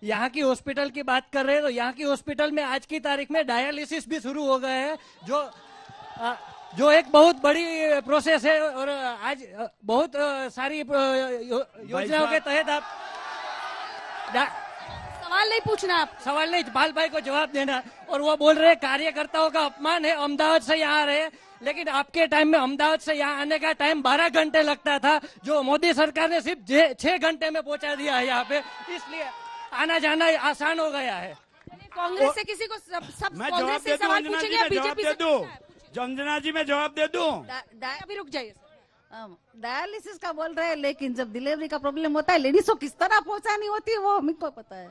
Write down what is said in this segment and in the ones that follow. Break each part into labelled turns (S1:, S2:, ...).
S1: यहाँ की हॉस्पिटल की बात कर रहे हैं तो यहाँ की हॉस्पिटल में आज की तारीख में डायलिसिस भी शुरू हो गए हैं, जो एक बहुत बड़ी प्रोसेस है। और आज बहुत सारी योजनाओं के तहत आप
S2: सवाल नहीं पूछना, आप
S1: सवाल नहीं, पाल भाई को जवाब देना। और वो बोल रहे हैं कार्यकर्ताओं का अपमान है, अहमदाबाद से यहाँ आ रहे हैं, लेकिन आपके टाइम में अहमदाबाद से यहाँ आने का टाइम 12 घंटे लगता था, जो मोदी सरकार ने सिर्फ 6 घंटे में पहुंचा दिया है यहाँ पे, इसलिए आना जाना आसान हो गया है।
S2: कांग्रेस से किसी को सब
S3: मैं
S2: कांग्रेस से सवाल पूछेंगे या बीजेपी से?
S3: अंजना जी मैं जवाब दे दूं।
S2: अभी रुक जाइए।
S4: डायलिसिस का बोल रहे हैं, लेकिन जब डिलीवरी का प्रॉब्लम होता है लेडीज को किस तरह पहुंचानी होती है वो हमें को पता है,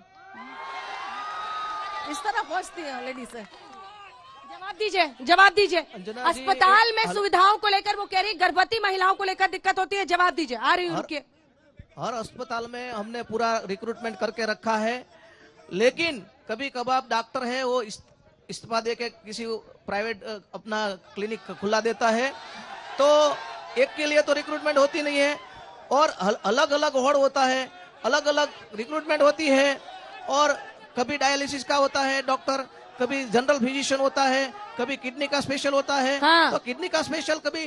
S4: इस तरह पहुंचती है लेडीज से।
S2: जवाब दीजिए, जवाब दीजिए। अस्पताल में सुविधाओं को लेकर वो कह रही गर्भवती महिलाओं को लेकर दिक्कत होती है, जवाब दीजिए। आ रही उनके
S5: हर अस्पताल में हमने पूरा रिक्रूटमेंट करके रखा है, लेकिन कभी कभार डॉक्टर है वो इस्तीफा दे के किसी प्राइवेट अपना क्लिनिक खुला देता है, तो एक के लिए तो रिक्रूटमेंट होती नहीं है, और अलग अलग वार्ड होता है, अलग अलग रिक्रूटमेंट होती है। और कभी डायलिसिस का होता है डॉक्टर, कभी जनरल फिजिशियन होता है, कभी किडनी का स्पेशल होता है।
S2: हाँ।
S5: तो किडनी का स्पेशल कभी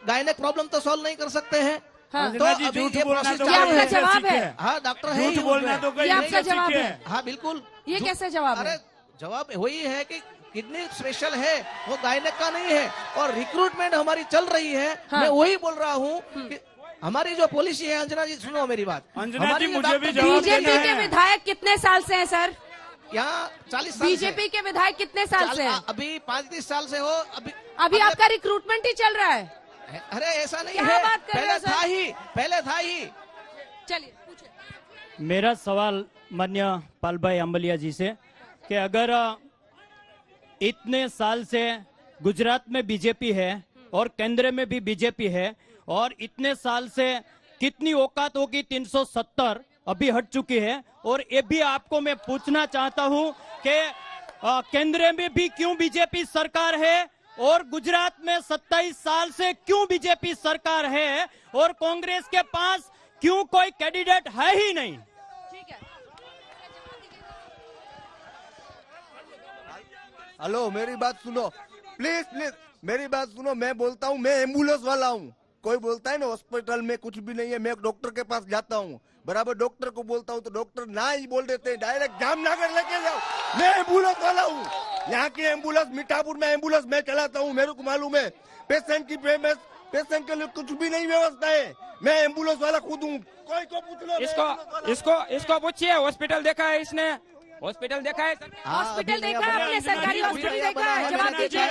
S5: गायनेक प्रॉब्लम तो सॉल्व नहीं कर सकते हैं।
S2: हाँ।
S5: तो अभी ये प्रोसेस
S2: तो आपका जवाब है।
S5: हाँ, डॉक्टर है,
S3: झूठ बोलना तो
S2: ये आपका जवाब है।
S5: हाँ बिल्कुल।
S2: ये कैसे जवाब है?
S5: अरे जवाब वही है कि किडनी स्पेशल है, वो गायनेक का नहीं है, और रिक्रूटमेंट हमारी चल रही है।
S2: हाँ।
S5: मैं वही बोल रहा हूँ कि हमारी जो पॉलिसी है, अंजना जी सुनो मेरी बात,
S3: अंजना जी मुझे भी जवाब
S2: बीजेपी
S3: देना
S2: के
S3: है।
S2: विधायक कितने साल से हैं सर?
S5: यहाँ 40 साल से।
S2: बीजेपी के विधायक कितने साल से हैं?
S5: अभी 35 साल से हो।
S2: अभी आपका रिक्रूटमेंट ही चल रहा है।
S5: अरे ऐसा नहीं
S2: क्या
S5: है,
S2: बात कर रहे हो सर?
S5: पहले था ही।
S2: चलिए पूछिए।
S1: मेरा सवाल माननीय पाल भाई अंबलिया जी से कि अगर इतने साल से गुजरात में बीजेपी है और केंद्र में भी बीजेपी है, और इतने साल से कितनी औकात होगी 370 अभी हट चुकी है, और ये भी आपको मैं पूछना चाहता हूं कि केंद्र में भी क्यों बीजेपी सरकार है और गुजरात में 27 साल से क्यों बीजेपी सरकार है, और कांग्रेस के पास क्यों कोई कैंडिडेट है ही नहीं।
S2: ठीक है।
S6: हेलो, मेरी बात सुनो प्लीज प्लीज, मेरी बात सुनो। मैं बोलता हूँ, मैं एम्बुलेंस वाला हूँ। कोई बोलता है ना हॉस्पिटल में कुछ भी नहीं है, मैं डॉक्टर के पास जाता हूँ, बराबर डॉक्टर को बोलता हूँ तो डॉक्टर ना ही बोल देते हैं, डायरेक्ट जामनगर लेके जाओ। मैं एम्बुलेंस वाला हूँ, यहाँ की एम्बुलेंस, मीठापुर में एम्बुलेंस मैं चलाता हूँ, मेरे को मालूम है। पेशेंट के लिए कुछ भी नहीं व्यवस्था है, मैं एम्बुलेंस वाला खुद हूँ। कोई को पूछ लो।
S7: इसको पूछिए, हॉस्पिटल देखा है इसने? हॉस्पिटल देखा है?
S2: हॉस्पिटल देखा है आपने? सरकारी हॉस्पिटल देखा है? जवाब दीजिए।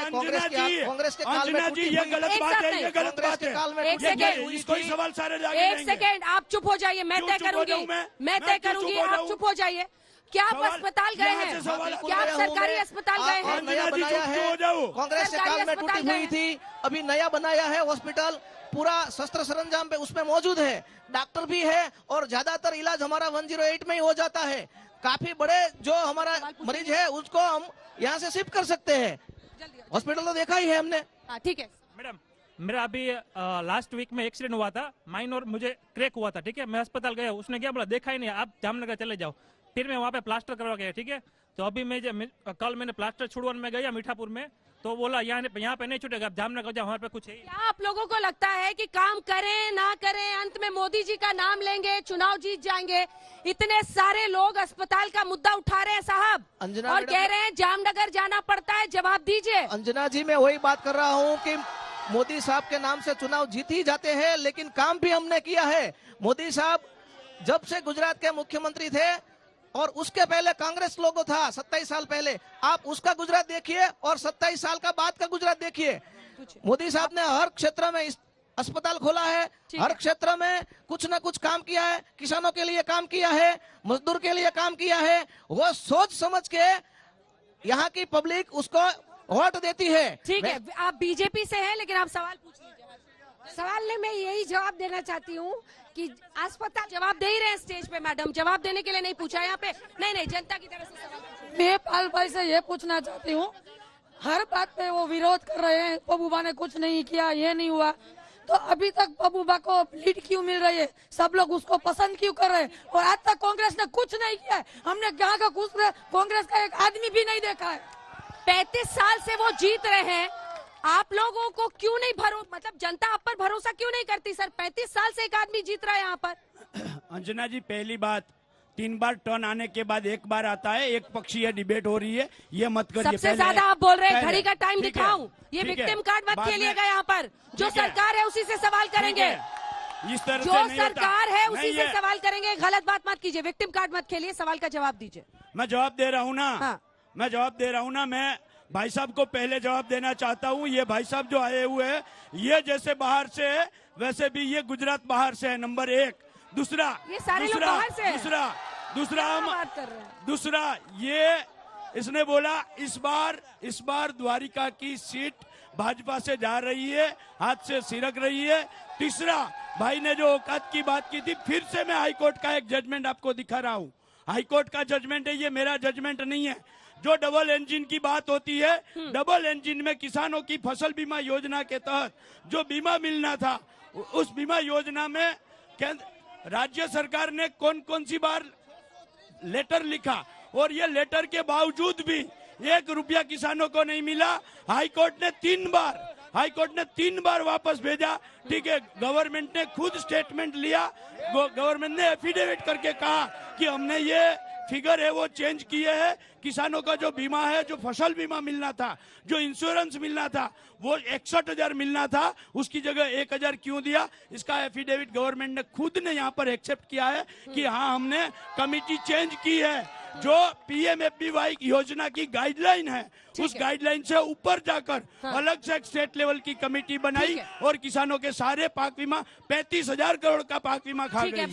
S5: कांग्रेस के काल में
S3: अंजना जी ये गलत बात है, ये गलत बात है।
S2: एक सेकेंड,
S3: इसको ही सवाल सारे
S2: एक सेकेंड, आप चुप हो जाइए, मैं तय करूंगी, मैं तय करूंगी, आप चुप हो जाइए। क्या आप अस्पताल गए हैं? क्या आप सरकारी अस्पताल गए हैं?
S5: नया बनाया है, कांग्रेस के काल में टूटी हुई थी, अभी नया बनाया है हॉस्पिटल, पूरा शस्त्र सरंजाम पे उसमें मौजूद है, डॉक्टर भी है, और ज्यादातर इलाज हमारा 108 में ही हो जाता है। काफी बड़े जो हमारा मरीज है उसको हम यहाँ से शिफ्ट कर सकते हैं, हॉस्पिटल तो देखा ही है हमने।
S2: ठीक है
S7: मैडम, मेरा अभी लास्ट वीक में एक्सीडेंट हुआ था, माइनर मुझे क्रैक हुआ था, ठीक है। मैं अस्पताल गया, उसने क्या बोला, देखा ही नहीं, आप जामनगर चले जाओ। फिर मैं वहाँ पे प्लास्टर करवा गया, ठीक है। तो अभी कल मैंने प्लास्टर छुड़वाने में गया मीठापुर में, तो बोला यहाँ पे नहीं छूटेगा, आप जामनगर जाओ, वहाँ पे कुछ है।
S2: क्या आप लोगों को लगता है कि काम करें ना करें, अंत में मोदी जी का नाम लेंगे, चुनाव जीत जाएंगे? इतने सारे लोग अस्पताल का मुद्दा उठा रहे हैं साहब, और कह रहे हैं जामनगर जाना पड़ता है, जवाब दीजिए।
S5: अंजना जी, मैं वही बात कर रहा हूँ कि मोदी साहब के नाम से चुनाव जीत ही जाते हैं, लेकिन काम भी हमने किया है। मोदी साहब जब से गुजरात के मुख्यमंत्री थे, और उसके पहले कांग्रेस लोगो था 27 साल पहले, आप उसका गुजरात देखिए और 27 साल का बाद का गुजरात देखिए। मोदी साहब ने हर क्षेत्र में अस्पताल खोला है, हर क्षेत्र में कुछ न कुछ काम किया है, किसानों के लिए काम किया है, मजदूर के लिए काम किया है। वो सोच समझ के यहाँ की पब्लिक उसको वोट देती है।
S2: ठीक है, आप बीजेपी से हैं, लेकिन आप सवाल पूछ लीजिए।
S4: सवाल ने मैं यही जवाब देना चाहती हूँ कि अस्पताल
S2: जवाब दे ही रहे हैं स्टेज पे मैडम, जवाब देने के लिए नहीं पूछा यहाँ पे। नहीं, जनता की तरफ से सवाल।
S8: मैं पाल भाई से ये पूछना चाहती हूँ, हर बात पे वो विरोध कर रहे हैं, पबूबा ने कुछ नहीं किया, ये नहीं हुआ। तो अभी तक महबूबा को लीड क्यों मिल रही है? सब लोग उसको पसंद क्यों कर रहे हैं? और आज तक कांग्रेस ने कुछ नहीं किया है। हमने यहाँ का कुछ कांग्रेस का एक आदमी भी नहीं देखा है।
S2: 35 साल से वो जीत रहे हैं, आप लोगों को क्यों नहीं मतलब जनता आप पर भरोसा क्यों नहीं करती सर? 35 साल से एक आदमी जीत रहा है यहाँ पर।
S3: अंजना जी, पहली बात, 3 बार टर्न आने के बाद 1 बार आता है, एक पक्षीय डिबेट हो रही है, ये मत करिए।
S2: सबसे ज्यादा आप बोल रहे हैं,
S3: पहले,
S2: घड़ी का टाइम
S3: ठीक है,
S2: दिखाऊं, ये
S3: ठीक है,
S2: विक्टिम कार्ड मत
S3: बाद
S2: खेलिएगा
S3: में-
S2: यहाँ पर। जो
S3: ठीक है,
S2: सरकार है उसी से सवाल करेंगे,
S3: इस तरह
S2: जो
S3: से नहीं होता।
S2: सरकार है उसी
S3: नहीं
S2: से
S3: है।
S2: सवाल करेंगे। गलत बात मत कीजिए, विक्टिम कार्ड मत खेलिए, सवाल का जवाब दीजिए।
S3: मैं जवाब दे रहा हूँ ना,
S2: हाँ।
S3: मैं जवाब दे रहा हूँ ना। मैं भाई साहब को पहले जवाब देना चाहता हूँ। ये भाई साहब जो आए हुए हैं, ये जैसे बाहर से है वैसे भी ये गुजरात बाहर से है, नंबर 1। दूसरा,
S2: ये सारे लोग बाहर से हैं।
S3: दूसरा हम
S2: बात कर रहे हैं।
S3: दूसरा ये इसने बोला इस बार द्वारिका की सीट भाजपा से जा रही है, हाथ से सिरक रही है। तीसरा, भाई ने जो औकात की बात की थी, फिर से मैं हाईकोर्ट का एक जजमेंट आपको दिखा रहा हूँ। हाईकोर्ट का जजमेंट है, ये मेरा जजमेंट नहीं है। जो डबल इंजन की बात होती है, डबल इंजन में किसानों की फसल बीमा योजना के तहत जो बीमा मिलना था, उस बीमा योजना में राज्य सरकार ने कौन कौन सी बार लेटर लिखा, और ये लेटर के बावजूद भी 1 रुपया किसानों को नहीं मिला। हाईकोर्ट ने 3 बार वापस भेजा। ठीक है, गवर्नमेंट ने खुद स्टेटमेंट लिया, गवर्नमेंट ने एफिडेविट करके कहा कि हमने ये फिगर है वो चेंज किए हैं। किसानों का जो बीमा है, जो फसल बीमा मिलना था, जो इंश्योरेंस मिलना था, वो 61,000 मिलना था, उसकी जगह 1,000 क्यों दिया? इसका एफिडेविट गवर्नमेंट ने खुद ने यहाँ पर एक्सेप्ट किया है कि हाँ, हमने कमिटी चेंज की है। जो पीएमएफबीवाई योजना की गाइडलाइन है, उस गाइडलाइन से ऊपर जाकर अलग से एक स्टेट लेवल की कमेटी बनाई और किसानों के सारे पाक बीमा 35,000 करोड़ का पाक बीमा खा गई है।